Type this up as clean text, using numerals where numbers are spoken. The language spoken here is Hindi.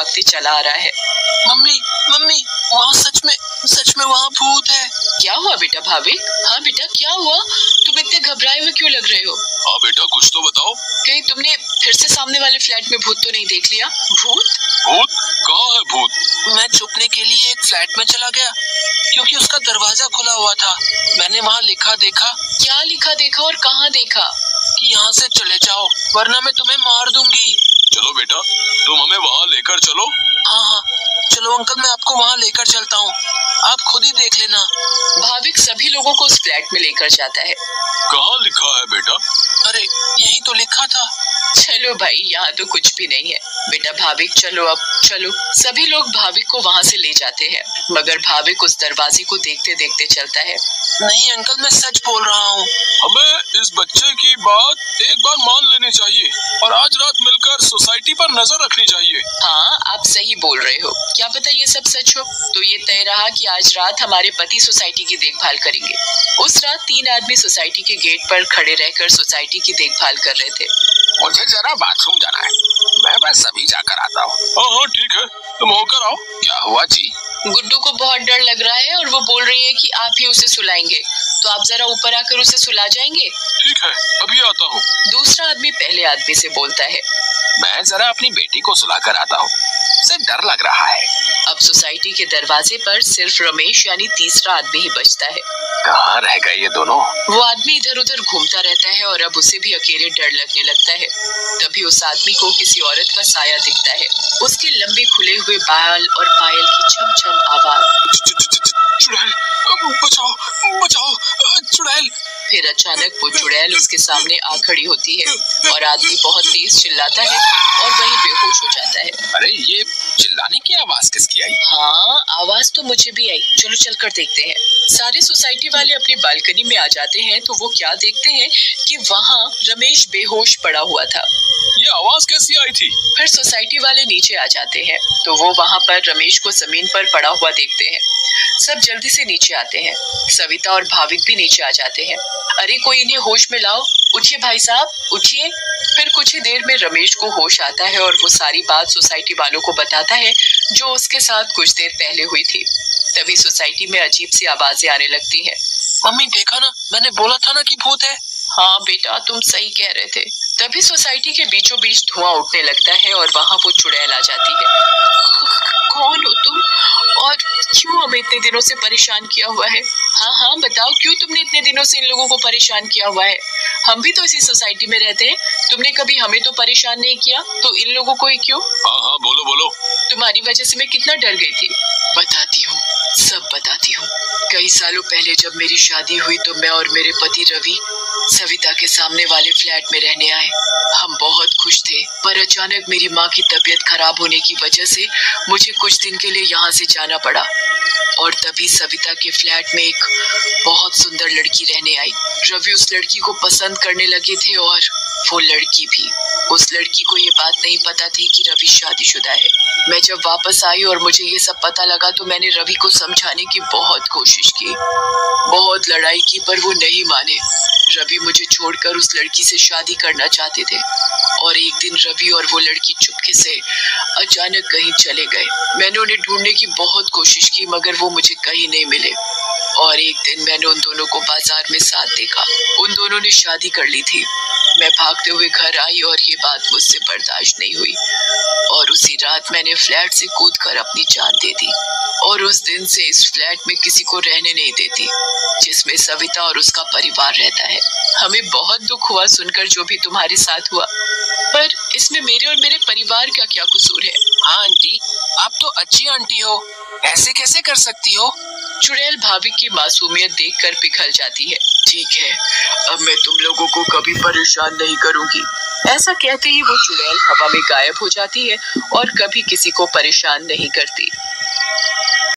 भागते चला आ रहा है। मम्मी मम्मी, वहाँ सच में वहाँ भूत है। क्या हुआ बेटा भाविक? हाँ बेटा क्या हुआ? तुम इतने घबराए हुए क्यों लग रहे हो? हाँ बेटा कुछ तो बताओ। कहीं तुमने फिर से सामने वाले फ्लैट में भूत तो नहीं देख लिया? भूत? भूत? कहाँ है भूत? मैं छुपने के लिए एक फ्लैट में चला गया क्योंकि उसका दरवाजा खुला हुआ था। मैंने वहाँ लिखा देखा। क्या लिखा देखा और कहाँ देखा? कि यहाँ से चले जाओ वरना मैं तुम्हें मार दूंगी। चलो बेटा तुम हमें वहाँ लेकर चलो। हाँ चलो अंकल, मैं आपको वहाँ लेकर चलता हूँ, आप खुद ही देख लेना। भाविक सभी लोगों को उस फ्लैट में लेकर जाता है। कहाँ लिखा है बेटा? अरे यही तो लिखा था। चलो भाई, यहाँ तो कुछ भी नहीं है। बेटा भाविक चलो, अब चलो। सभी लोग भाविक को वहाँ से ले जाते हैं, मगर भाविक उस दरवाजे को देखते देखते चलता है। नहीं अंकल, मैं सच बोल रहा हूँ। हमें इस बच्चे की बात एक बार मान लेनी चाहिए और आज रात मिलकर सोसाइटी पर नजर रखनी चाहिए। हाँ आप सही बोल रहे हो, क्या पता ये सब सच हो। तो ये तय रहा कि आज रात हमारे पति सोसाइटी की देखभाल करेंगे। उस रात 3 आदमी सोसाइटी के गेट पर खड़े रहकर सोसाइटी की देखभाल कर रहे थे। मुझे जरा बाथरूम जाना है, मैं बस अभी जाकर आता हूँ। हाँ ठीक है, तुम होकर आओ। क्या हुआ जी? गुड्डू को बहुत डर लग रहा है और वो बोल रही है कि आप ही उसे सुलाएंगे, तो आप जरा ऊपर आकर उसे सुला जाएंगे? ठीक है, अभी आता हूँ। दूसरा आदमी पहले आदमी से बोलता है, मैं जरा अपनी बेटी को सुलाकर आता हूँ, उसे डर लग रहा है। अब सोसाइटी के दरवाजे पर सिर्फ रमेश यानी तीसरा आदमी ही बचता है। कहाँ रह गए ये दोनों? वो आदमी इधर उधर घूमता रहता है और अब उसे भी अकेले डर लगने लगता है। तभी उस आदमी को किसी औरत का साया दिखता है। उसके लंबे खुले हुए बाल और पायल की छम छम आवाज। चुड़ैल, बचाओ बचाओ, चुड़ैल। फिर अचानक वो चुड़ैल उसके सामने आ खड़ी होती है और आदमी बहुत तेज चिल्लाता है और वहीं बेहोश हो जाता है। अरे ये चिल्लाने की आवाज किसकी आई? हाँ आवाज तो मुझे भी आई, चलो चलकर देखते हैं। सारे सोसाइटी वाले अपनी बालकनी में आ जाते हैं तो वो क्या देखते हैं कि वहाँ रमेश बेहोश पड़ा हुआ था। ये आवाज कैसी आई थी? फिर सोसाइटी वाले नीचे आ जाते हैं तो वो वहाँ पर रमेश को जमीन पर पड़ा हुआ देखते हैं। सब जल्दी से नीचे आते हैं। सविता और भाविक भी नीचे आ जाते हैं। अरे कोई इन्हें होश में लाओ, उठिए भाई साहब उठिए। फिर कुछ ही देर में रमेश को होश आता है और वो सारी बात सोसाइटी वालों को बताता है जो उसके साथ कुछ देर पहले हुई थी। तभी सोसाइटी में अजीब सी आवाजें आने लगती हैं। मम्मी देखा ना, मैंने बोला था ना कि भूत है। हाँ बेटा तुम सही कह रहे थे। तभी सोसाइटी के बीचों बीच धुआं उठने लगता है और वहाँ वो चुड़ैल आ जाती है। कौन हो तुम और क्यों हमें इतने दिनों से परेशान किया हुआ है? हाँ बताओ, क्यों तुमने इतने दिनों से इन लोगों को परेशान किया हुआ है? हम भी तो इसी सोसाइटी में रहते हैं, तुमने कभी हमें तो परेशान नहीं किया, तो इन लोगों को ही क्यों? हाँ बोलो। तुम्हारी वजह से मैं कितना डर गई थी। बताती हूँ, सब बताती हूँ। कई सालों पहले जब मेरी शादी हुई तो मैं और मेरे पति रवि सविता के सामने वाले फ्लैट में रहने आए। हम बहुत खुश थे, पर अचानक मेरी माँ की तबीयत खराब होने की वजह से मुझे कुछ दिन के लिए यहाँ से जाना पड़ा। और तभी सविता के फ्लैट में एक बहुत सुंदर लड़की रहने आई। रवि उस लड़की को पसंद करने लगे थे और वो लड़की भी। उस लड़की को ये बात नहीं पता थी कि रवि शादीशुदा है। मैं जब वापस आई और मुझे ये सब पता लगा तो मैंने रवि को समझाने की बहुत कोशिश की, बहुत लड़ाई की, पर वो नहीं माने। रवि मुझे छोड़कर उस लड़की से शादी करना चाहते थे और एक दिन रवि और वो लड़की चुपके से अचानक कहीं चले गए। मैंने उन्हें ढूंढने की बहुत कोशिश की मगर वो मुझे कहीं नहीं मिले। और एक दिन मैंने उन दोनों को बाजार में साथ देखा। उन दोनों ने शादी कर ली थी। मैं भागते हुए घर आई और ये बात मुझसे बर्दाश्त नहीं हुई और उसी रात मैंने फ्लैट से कूदकर अपनी जान दे दी। और उस दिन से इस फ्लैट में किसी को रहने नहीं देती जिसमें सविता और उसका परिवार रहता है। हमें बहुत दुख हुआ सुनकर जो भी तुम्हारे साथ हुआ, पर इसमें मेरे और मेरे परिवार का क्या कसूर है? हाँ आंटी, आप तो अच्छी आंटी हो, ऐसे कैसे कर सकती हो? चुड़ैल भाविक की मासूमियत देखकर पिघल जाती है। ठीक है, अब मैं तुम लोगों को कभी परेशान नहीं करूंगी। ऐसा कहते ही वो चुड़ैल हवा में गायब हो जाती है और कभी किसी को परेशान नहीं करती।